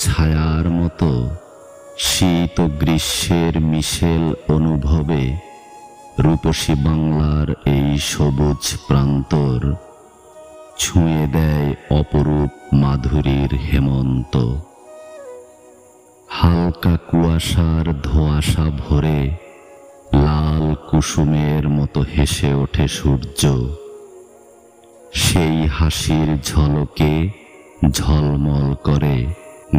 ছায়ার মতো শীত ও গ্রীষ্মের মিশেল অনুভবে রূপসী বাংলার এই সবুজ প্রান্তর ছুঁয়ে দেয় অপরূপ মাধুরীর হেমন্ত। হালকা কুয়াশার ধোঁয়াশা ভরে লাল কুসুমের মতো হেসে ওঠে সূর্য। সেই হাসির ঝলকে ঝলমল করে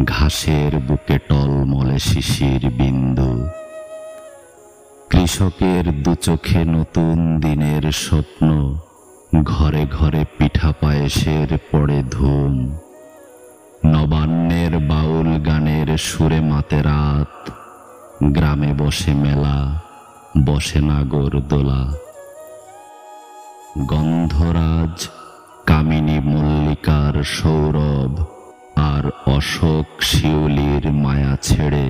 ঘাসের বুকে টলমলে শিশির বিন্দু। কৃষকের দুচোখে নতুন দিনের স্বপ্ন, ঘরে ঘরে পিঠা পায়েসের পড়ে ধুম। নবান্নের বাউল গানের সুরে মাতে রাত, গ্রামে বসে মেলা, বসে নাগর দোলা। গন্ধরাজ, কামিনী মল্লিকার সৌরভ আর অশোক শিউলির মায়া ছেড়ে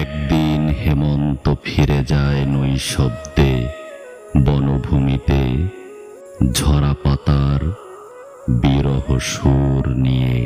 একদিন হেমন্ত ফিরে যায় নৈশব্দে বনভূমিতে ঝরা পাতার বিরহ সুর নিয়ে।